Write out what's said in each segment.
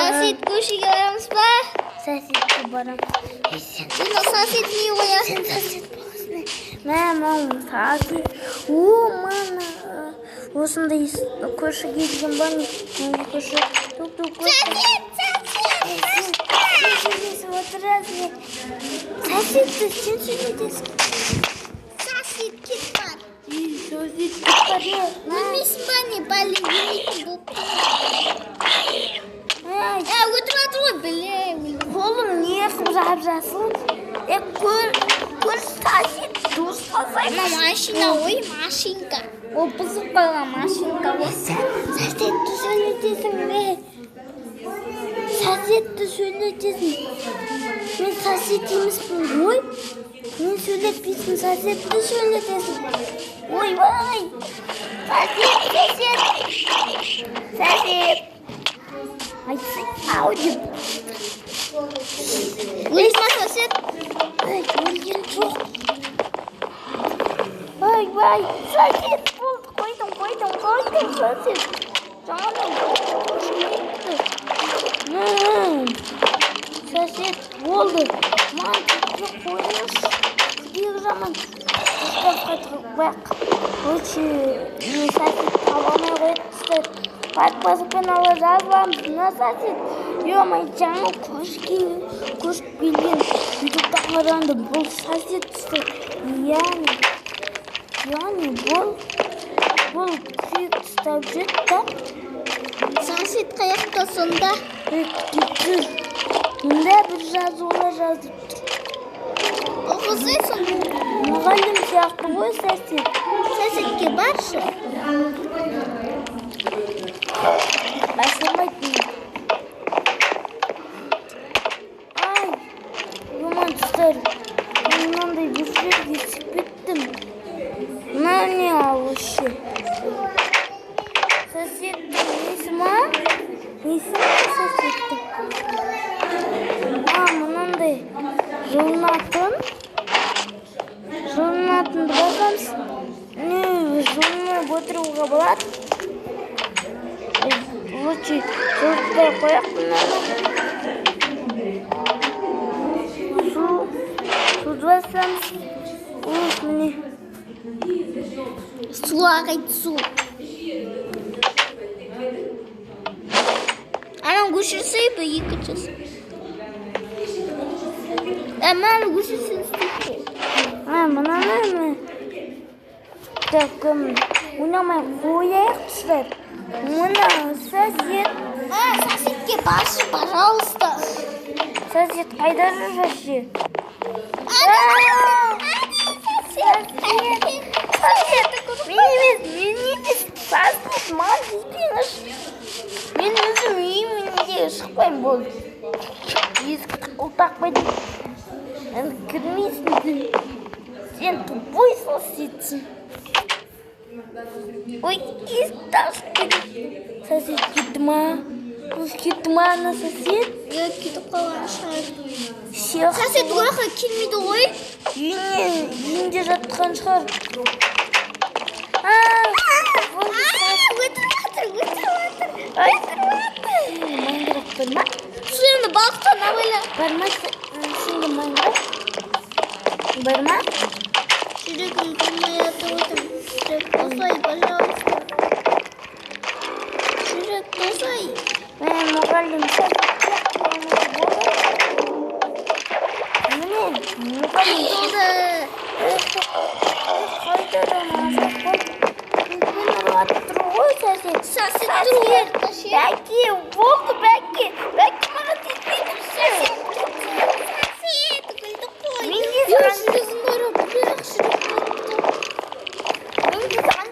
сосед көшеге барамыз ба? Соседке барам. Сен сосед не қоя? Сен сосед боласың. Мамам сосед. Мана. Осындай көшеге келген ба? Көше. Тук. Сосед! Отырасың. Соседті сен сөйлетесің. Сосед кет бар. Сосед бар. Өлмейсің ба не? Бәлем өлмейтін болып тұр. Өтіп жатыр ғой, білем. Қолым не қып жасыл? Көр сосед дос қалсай. Машина ой, машинка. Ол бұзып қойған машинка ғой. Соседті сөйлетесің бе? Соседті сөйлетесің. Мен сосед емеспін ғой. Мен сөйлетпейсің, соседті сөйлетесің. Ойбай! Сосед! Айтсың, ау деп. Өлмейсің ба сосед? Өлген жоқ. Ойбай! Сосед болды. Қойдым, сосед. Жаным, сосед болды. Маған тіпті қойыңыз. Сіздегі жаман. Бірақ, мен сосед таба алмай қойып подпаспен ала жазыламыз. На сосед. Ё-май, жаңа көшіп келген. Бүйтіп тақыранды бұл сосед түсті. Яғни бұл күйік ұстап жүр да. Сосед қаяқта сонда? Кетір. Мұнда бір жазулар жазып тұр. Оқызай сонда? Мұғалім сияқты ғой сосед. Соседке баршы. Басылмайтын. Ай, жаман тұстар. Мен мынандай бір жерге түсіп кеттім. Мына не алушы? Соседтің несі ма? Несі ма соседтің? Мынандай жылынатын басамыз. Жылынып отыруға болады. Лучше жылытпай қояқ мынаны. Суды басамыз. Міне. Су ағайды, су. Анам көшірсей бі екіншісі. Мынаны көшірсен істейді. Мынаны. Так, ойнамай қояйық тұстар. Мына сосед. Соседке баршы, пожалуйста. Сосед қайда жүрші? Мен емес, сосед, маған жетпеңіз. Мен өзім үйімде шықпайым болды. Ескі ұлтақпайды. Кірмейсің. Сен тупой соседсің. Ой, есікті ашып кетті. Сосед кетті ма? Кетті ма ана сосед? Кетіп қалған шығар. Сосед ояққа келмейді ғой. Үйінде жатқан шығар. Өтіріп жатыр. Майнкрафт бар ма? Суымды балықтан абайла. Бар ма сенде Майнкрафт? Бар ма? Жүрегім тұрмай жатыр отыр. Жүрек қосай, пожалуйста. Жүрек қосай. Мен мұғалім сосед болады. Міне, мұғалім Болды. қайтадан азап қой. Мен ұрлатып тұр ғой сосед. Сосед тұр ғой. Бәке, болды бәке. Бәке маған тезбейді сосед. Күлді қой. Мен де жүрегім бар, бірақ жүрек қосты. Мен де саған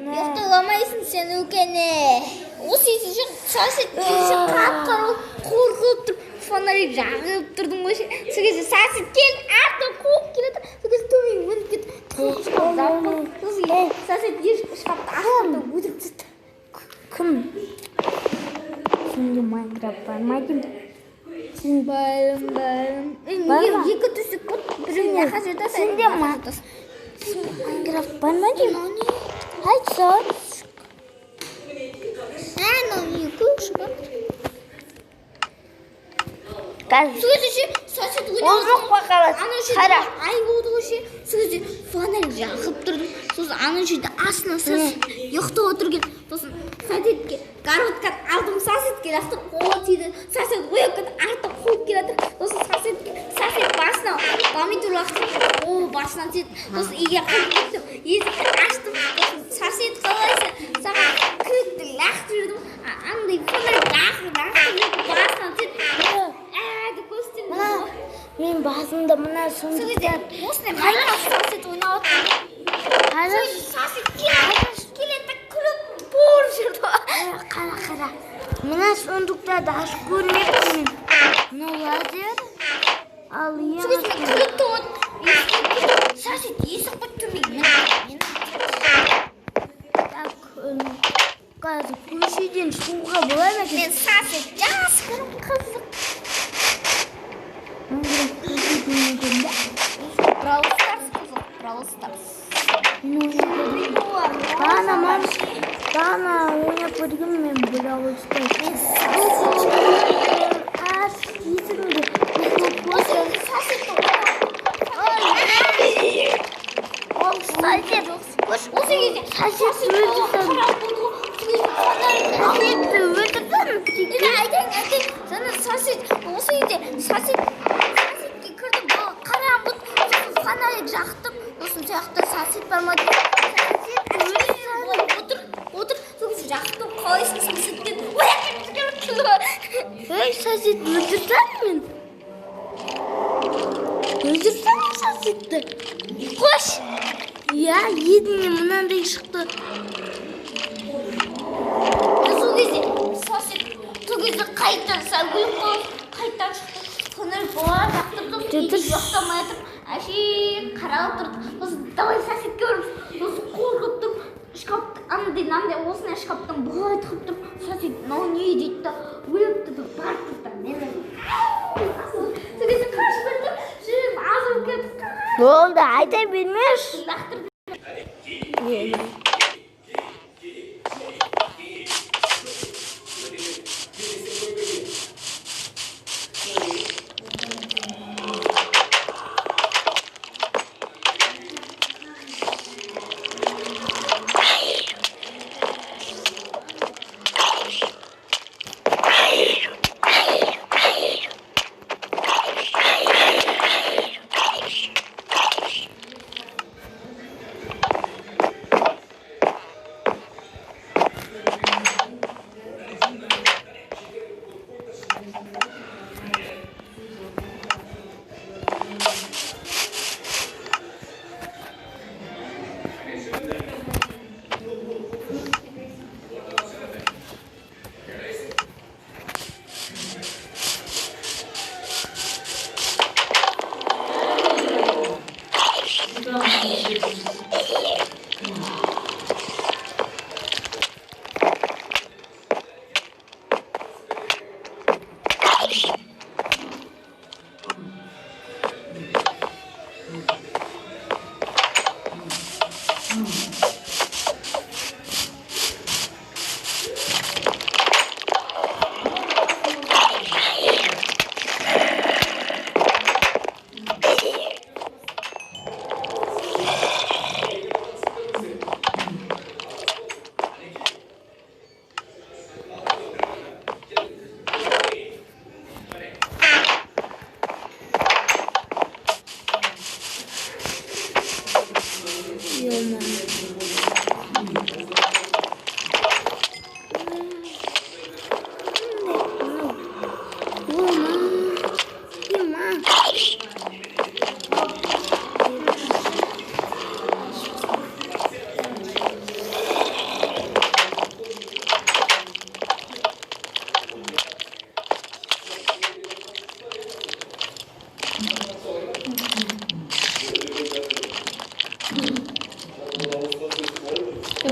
Ұйықталамайсың сен өкене. Осы есі сосед келші қап-қарыл қорқып тұр. Фонарик жағып тұрдың ғой. Сол кезде сосед келді, артынан қуып келеді. Сол кезде төмен мініп кетті. Сосед шкафты ашқанда өтіріп түсті. Кім? Сенде Майнкрафт бар ма деймін? Барым. Неге екі түсік көт? Біріне Сенде ма? Майнкрафт бар ма деймін? Айтса. Ол жоқ па қалады? Қара. Ай болды ғой ше. Сол кезде фонарь жағып тұрдым. Сосын ана жерде астына сосед ұйықтап отыр екен. Сосын соседке коробканы алдым, соседке лақтым, қолы тиді. Сосед оянып кетіп артын қуып келе жатыр. Сосын сосед басына помидор лақтым, ол басынан тиді. Сосын үйге қайтып кеттім. Есікті аштым. Сосед қалайсың? Саған кілтті лақтырып жібердім. Андай фонарь лақтырып басынан тиді. Мен басында мына сондықтан осындай майнкрафт сосед ойнап отыр. Сосед келеді күліп бор жүрді. Қара. Мына сондықтарды ашып көрмеппін мен. Мына лазер. Ал күліп туып сосед есік бүттірмейді. Қазір көшеден шығуға болады ма? Мен сосед жас көріп қызық. Brawl Stars. Дана ойнап көрген мен Brawl Stars. Жақтым, сосын жақта сосед бар ма деп отыр, сосын жақтым, қалайсың соседтен Ей, сосед, өлтірсем мен? Өлтірсем соседті? Қош! Иә, едіне мынандай шықты. Сол кезде қайттан сәлгіліп қалып, қайттан шықты. Фонарь болар, жақтырдым, үйде жоқтамай атып, әшейін қаралып тұрды. Сосын давай соседке барып, сосын қорқып тұрып, шкафты, андай осындай шкафтан бұлай тығып тұрып, сосед, мынау не дейді да, өліп тұрды, барып тұрды. Мен сол кезде қашып кетіп, жүрегім азып кетіп. Болды, айта бермеш.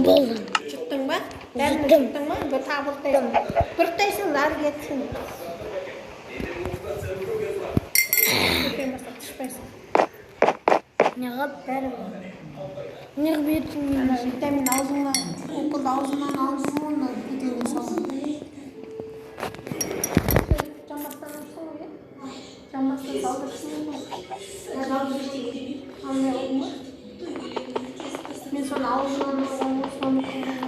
Болды. Çıktın mı? Ben mi çıktın mı? Bir taburdayım. Buradaysan lar geçsin. Düşmesin. Неғып? Бәрібір. Неғып ертің мен? Витамин аузыңнан, уколды аузыңнан алдың оны бетіңе салдың. Жамастан алсың ғой, жамастан салдырсың ғой. Алмай қалдың ба? Мен соны аузынан алған ғой, соны қылған.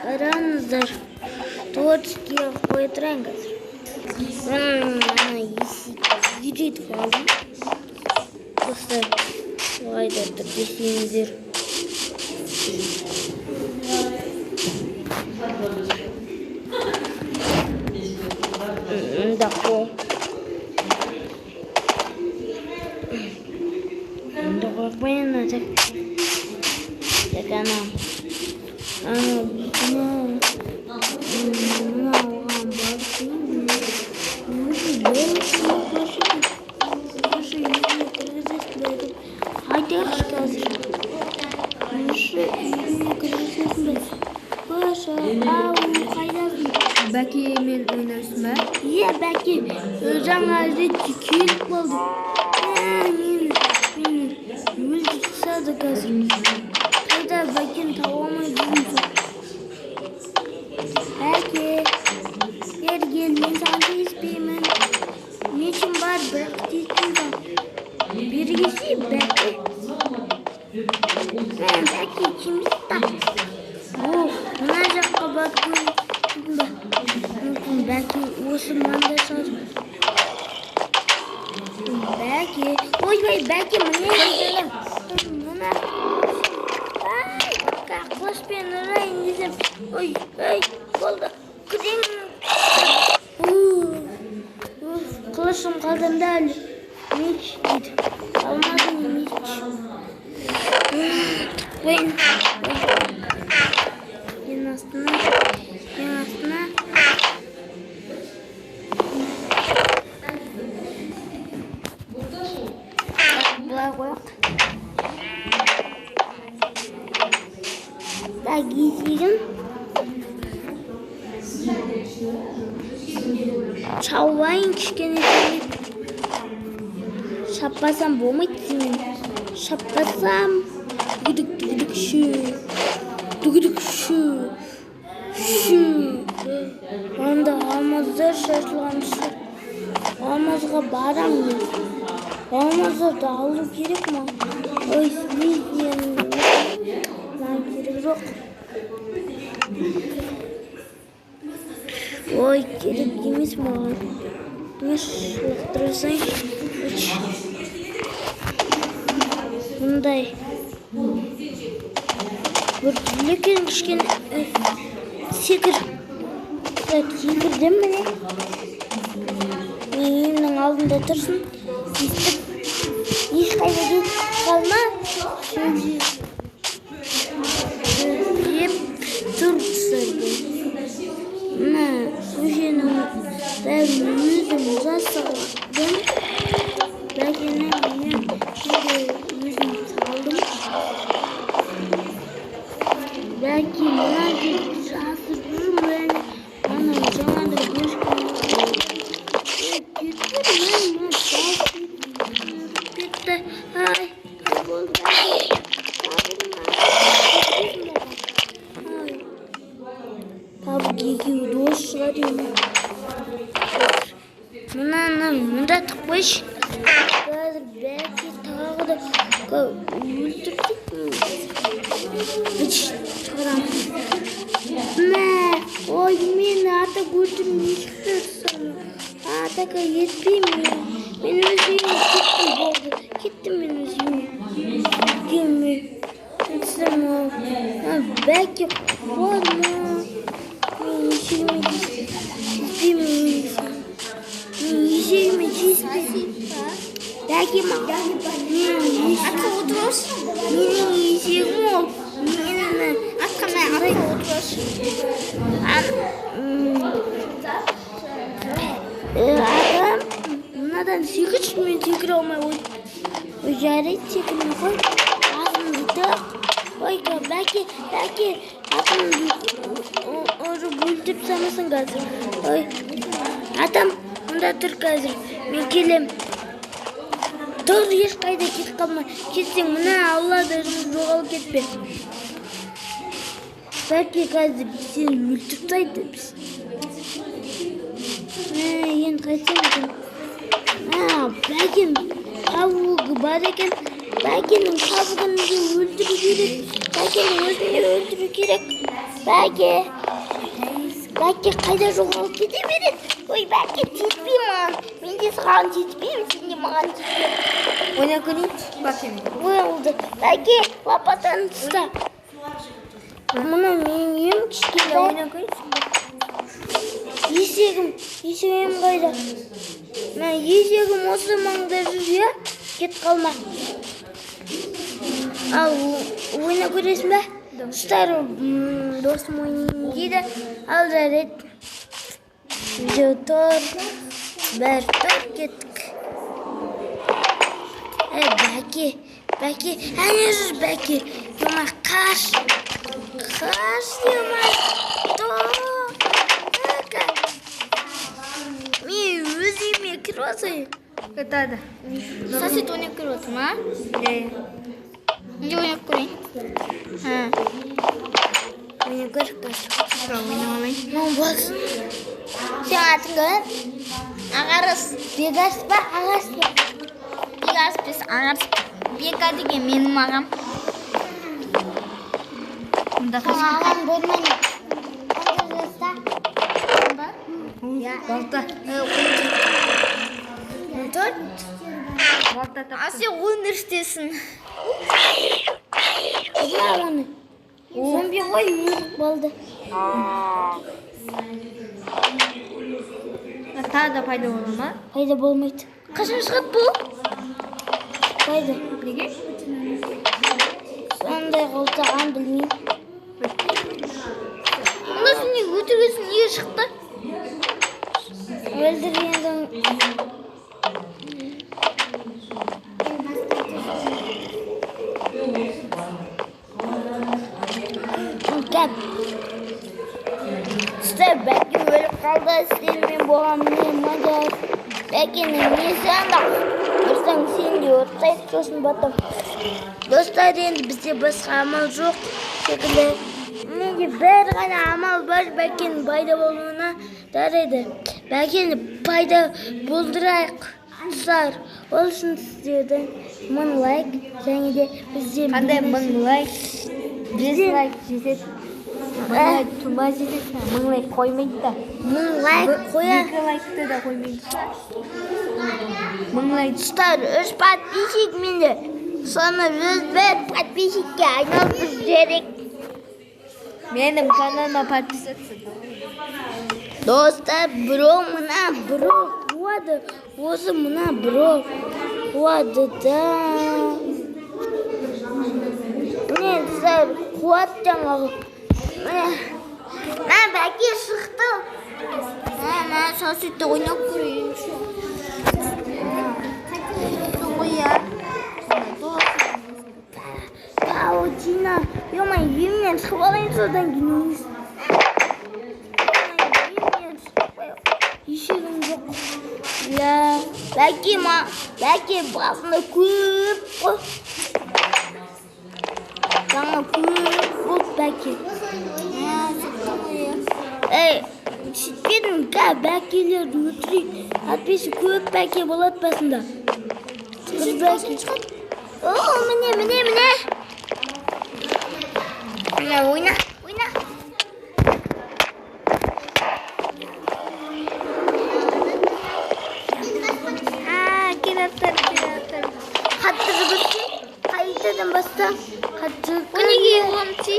Aranızdır. Doğruya koyduran kadar. Yürüdü falan. Kısa. Vay da besindir. Dako. Dako ben aja. Jangan. Belki men oynarsan ba? Iya, belki жаңа келіп қалды. Мен мүлде қысады қазір. Қайда бәкен таба алмай жүрмін. Бәке, ергел, мен саған тиіспеймін. Не үшін бар, бірақ тиіспеймін. Бергесі, бәке. Бәке, кімді тап? Мына жаққа бар көрін ба? Мүмкін бәке осы маңда сазым. Бәке, ой, бәке, міне келдім. Мына. Қоспен ұрайын десем. Ой, болды. Күрем. Қылышым қалдымда әлі. Меч дейді. Алмадым меч. Қойын. Ең астына. Бұлай қояқ. Так, есегім. Шаулайын кішкене келіп. Шаппасам болмайды деймін. Шаппасам дүгідік шу. Дүгідік шу. Онда алмаздар шашылған шу. Алмазға барам мен. Алмаздарды алу керек ма? Ой, маған. Меш лақтырсаң. Мұндай. Бір лекен кішкене секір. Секірдім міне. Менің алдында тұрсын. Ешқайда кетіп қалма. Деп тұрсайды. Мына көшенің бәрін өзім жасадым. Бәкенің мен өзім салдым. Бәке мына деп жазып жүрмін. Ана жаңада көшкен. Кетті. Ай, болды. Табық екеуі дос шығар еді. Мұнда тықпайшы. Қазір бәке тағы да өлтірдік. Шығарамын. Ой, мен ата көрдім ешкірсің. Атаға етпеймін. Мен өзіме кеттім болды. Кеттім мен өзіме. Келме. Кетсім ол. Бәке қойма. Мен есегіме жетпеймін. Мен есегіме жетпеймін. Бәке маған. Атқа отырасың. Менің есегім ол. Атқа отырасың. Адам, мынадан секірші, мен секіре алмай ой. Жарайды, секірмей қой. Ағымды тұқ. Ойка, бәке, атымды ұрып өлтіп санасын қазір. Ой, атам, мұнда тұр қазір. Мен келем. Тұр, ешқайда кетіп қалма. Кетсең, мына Аллада жоғал кетпе. Бәке қазір сені өлтіп тайды біз. Енді қайтсам екен. Бәкен қабығы бар екен. Бәкенің қабығын өлтіру керек. Бәкенің өзіне өлтіру керек. Бәке қайда жоғалып кете береді. Ой, Бәке жетпей маған. Мен де саған жетпеймін, сен де маған жетпеймін. Ойна көрейін. Бәке. Ой, олды. Бәке лапатаны тұста. Мұны менің ем кішкене. Ойна көрейін. Есегім қайда? Мен есегім осы маңда жүр, кет қалма. Ал ойна көресің бе? Ұстар досым ойнайын дейді. Ал жарайды. Тұр. Бәр тұр кеттік. Бәке, әне жүр Бәке. Ема қаш, ема. Тұр. Мен өзіме кіріп алсайын. Кетеді. Сосед ойнап көріп отыр ма? Неде ойнап көрейін? Ойнап көр қазір. Ойнап алайын. Маған болсын. Сен атың кім? Ағарыс. Бегас па, ағас па? Бегас біз ағарыс. Бека деген менің ағам. Ағам болмайды. Қандай жаста? Балта. 14? Балта тап. А сен өндірістесің. Ұзла оны. Зомби ғой өрік болды. Тағы да пайда болу ма? Пайда болмайды. Қашан шығады бұл? Пайда. Неге? Сондай қолтаған білмеймін. Онда сен не өтіргесін неге шықты? Өлдіргендің... Кәп. Стай Бәке өліп қалды, сенімен болған не мадияр. Бәкенің несі анда? Ұрсаң сен де ұрсайды, сосын батым. Достар, енді бізде басқа амал жоқ секілді. Менде бәрі ғана амал бар Бәкенің пайда болуына дарайды. Бәкені пайда болдырайық. Достар, ол үшін сіздерден 1000 лайк және де бізде Қандай 1000 лайк? 5 лайк жетеді. Мыңлай тумаз едесің, мыңлай қоймайды да. Мың лайк қоя. 2 лайкты да қоймайды. Мыңлай Достар, 3 подписчик менде. Соны 101 подписчикке айналдырып жіберейік. менің каналыма подписаться. Достар, бро мына бро қуады. Осы мына бро қуады да. Міне достар, қуады жаңағы. Мен бәке шықтым. Мен сосетті ойнап көрейінші. Паутина. Ё-моё, емнен шығып алайын содан кейін ойыз. Ешегім жоқ. Бәке басында көп қой. Жаңа көп болды бәке. Шетпедің бәкелерді өтірейік. Әтпесі көп бәке болады басында. Қыз бәке. Міне. Міне, ойна. Келаттар. Қатты жүгірсе, қайтадан бастан. Қатты Өнеге онти.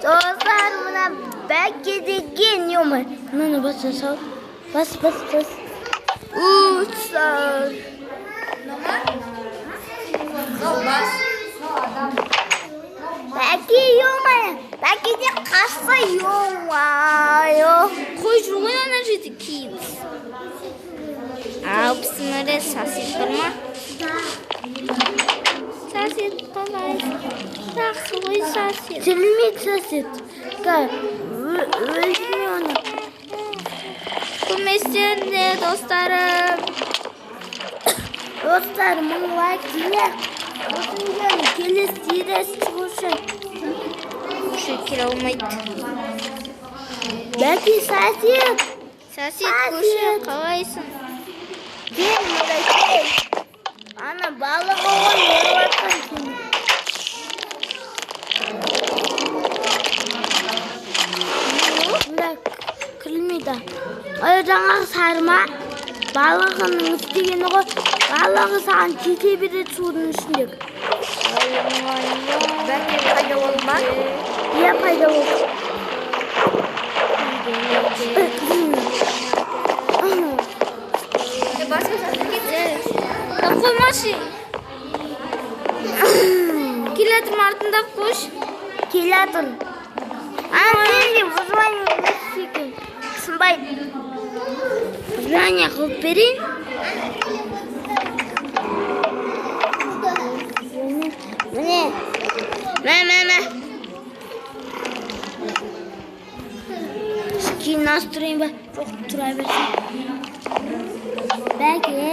Достар, мына бәке деген, ё-моё. Мынаны баса сал. Бас. Ұтсар. Бәке, ё-моё. Бәке де қашса, ё-моё. Қой жүр ғой ана жерде кейін. Алпысында сосед бар ма? Сосед қалай? Жақсы ғой сосед. Тілмейді сосед. Өлсіне оны. Көместерінде достарым. Достар, мың лайк дейік. Осынген келесі сирес шығушы. Келе алмайды. Бәке сосед. Сосед көші қалайсың? Кел, кел. Ана балығы ғой өрватқан сені. Кірілмейді. Ой, жаңағы сарма балығының істегені ғой. Балығы саған кете береді судың ішіндегі. Бәке пайда болды ма? Иә, пайда болды. Қоймашы. Келатыр артында қош. Келатыр. Сен де вызвание екен. Сынбайды. Вызвание қылып берейін. Міне. Кейін настроен ба? Жоқ, тұра берсін. Бәке.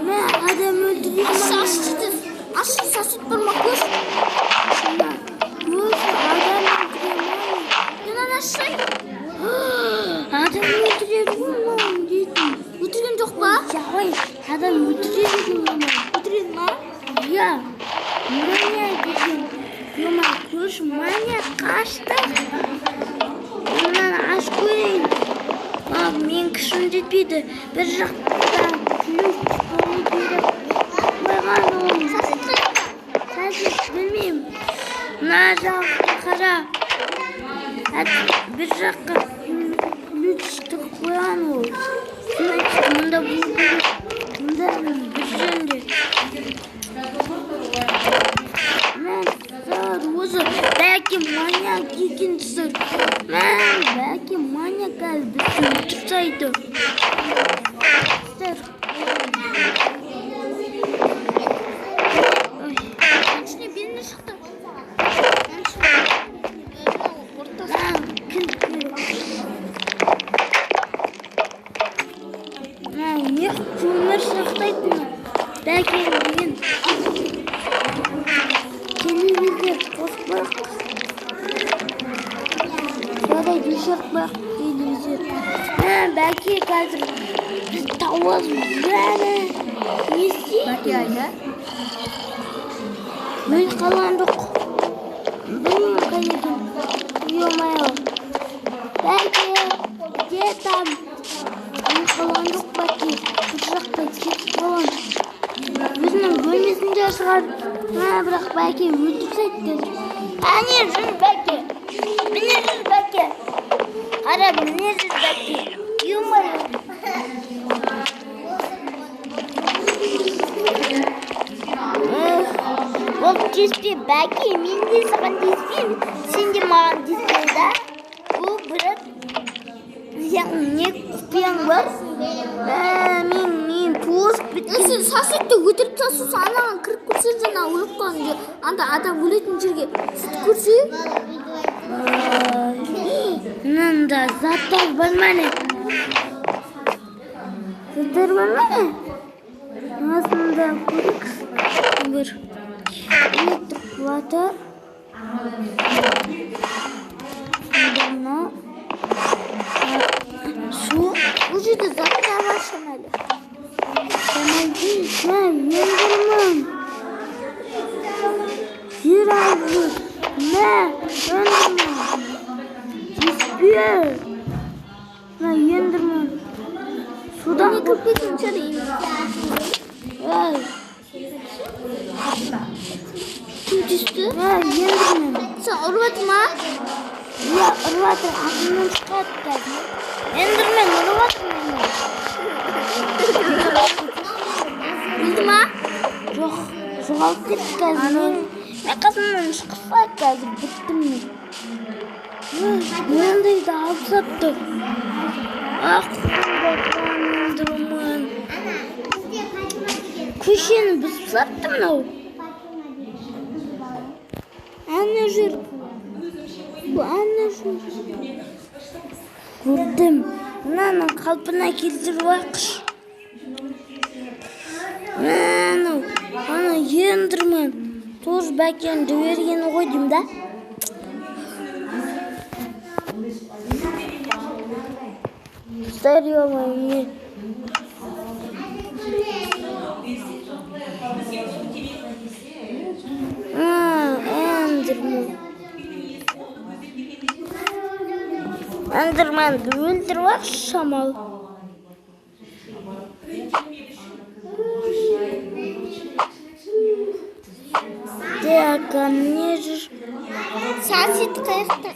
Мен адам өлтірейін. Сосед бар ма көш? Адам өлтірейін. Адам өлтіреді ғой дейтін. Өтірген жоқ па? Ой, адам өлтіреді ғой. Өтірген ма? Иә. Мания деген. Yo'ma ko'ш manya qashdi. Bundan ash ko'ring. Men kishim jetmaydi. Bir yoqdan kulib chiqib qo'ygan. Sasiz bilmayman. Nazoqqa qara. Bir yoqqa kulib chiqib qo'ygan u. Bunda bir jo'nde. O'zi balki manyak ekinsiz. Men balki manyak bizni tutsaydi. Shuni birini chiqdi. Ne ko'mir saqlaydi. Balki degan. Televizor qo'shmoq. Yo'da düşürtmoq televizor. Balki hozir biz tovoz bo'ladi. Nesi? Balki ayda. Men qalandiq. болмай. Belki diye tam falan yok belki bırakta git falan. Bizim bölmesinde çıkar. Ha bırak belki öldürseydi. Hani belki. Biliriz belki. Ara biliriz belki. Yumarım. Бұл теспе бәке мен де саған теспеймін, сен де маған теспейсің да. Бұл брат, сен не құпияң бар? Мен тозып біткен. Сен саситті өтіріп тасусы анаған кіріп көрсе жаңа өліп қалған анда адам өлетін жерге сүт көрсе. Мында заттар бар мәне. Заттар бар мәне. Асында көрік бір электр қуаты. Su. Бұл жерде заттар бар шамалы. Ендірмін. Жер алды. Ендірмін. Теспе. Ендірмін. Судан Не кіріп кетсін шарайын. Кім түсті? Ендірмін. Сен ұрып ма? Я ұрватыр. Ақымнан шығады қазір. Ендірмен ұрватыр мені. Білді ма? Жоқ, жоғалып кетті қазір. Мен қасымнан шықпай қазір біттім мен. Мендейді алып сапты. Ендірмен. Көшені бұзып сапты мынау. Әне жүр. Бұл әне жүр. Көрдім. Мынаның қалпына келтіріп ақш. Ана ендірмен. Тоже бәкенді бергені ғой деймін да. Старьёма. Ендерменді өлтіріп ақ шамал. Так, не жүр. Сасит қайықта.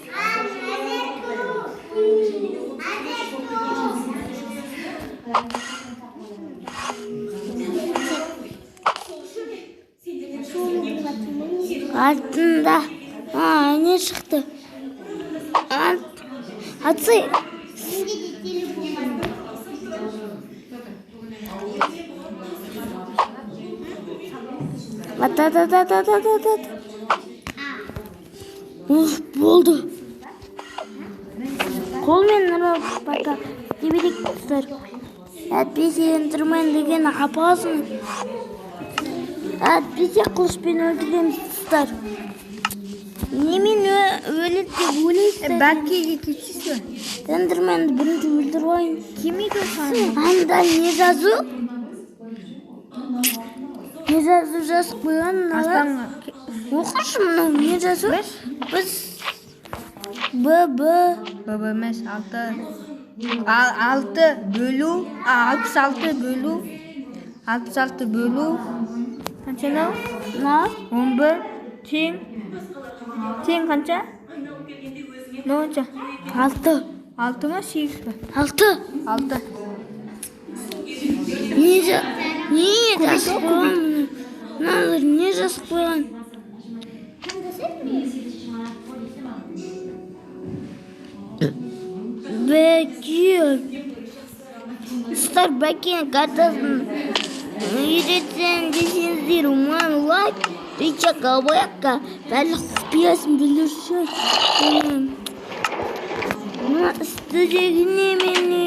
Артында. Не шықты? Атсай. Ата. Болды. Қолмен ұрып бата. Дебелек тұстар. Әтпесе ендірмен деген апасың. Әтпесе қылышпен өлтірген тұстар. Немен өліп деп өлейсіздер? Бәккеге кетсіз бе? Ендірменді бірінші өлтіріп ойын. Кемейді қаның? Анда не жазу? Не жазу жазып қойған? Астанға. Оқыршы мұнау не жазу? Біз ББ емес 6 бөлу 66 бөлу қанша? 11 тең қанша? Нонша? 6 ма 8 па? 6. 6. Не жазып қойған? Мыналар не жазып қойған? Бәке. Стар бәкен картасын үйретсен десеңіздер, ұман лайк, речак абаяққа бәлі құпиясын білдірші. Мұна істедегіне мені.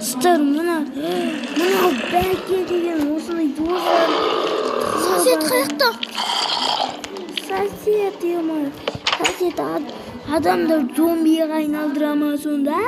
Стар мұна бәке деген осындай дозар. Сасит қайықта. Сосед, ема. Сосед адамдар зомбиге айналдыра ма сонда?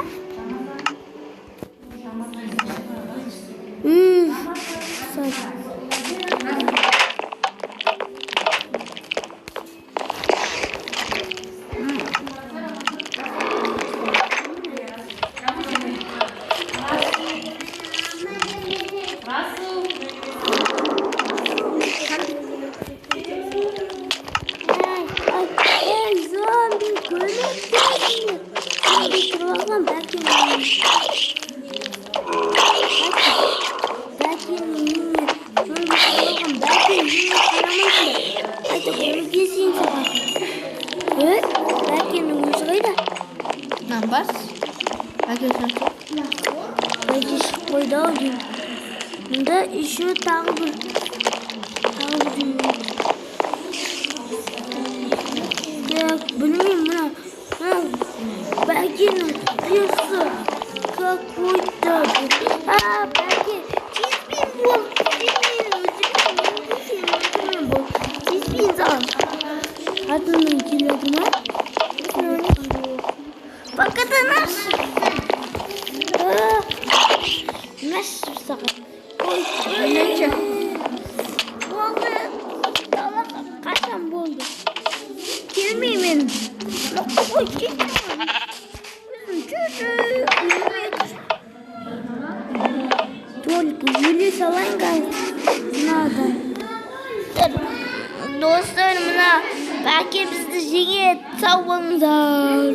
еще тағы бір так, білмеймін, мына Бәкенің пьесы какой-то. Бәке, тиіспейін болды. Тиіспейін саған. Атымның келеді ма? Пока ты наш. Наш саған. Ой, болды. Қашан болды? Келмеймін. Ой, кетемін. Только өле салайын, надо. Достар, мына Бәке бізді жеңеді. Сау болыңыздар.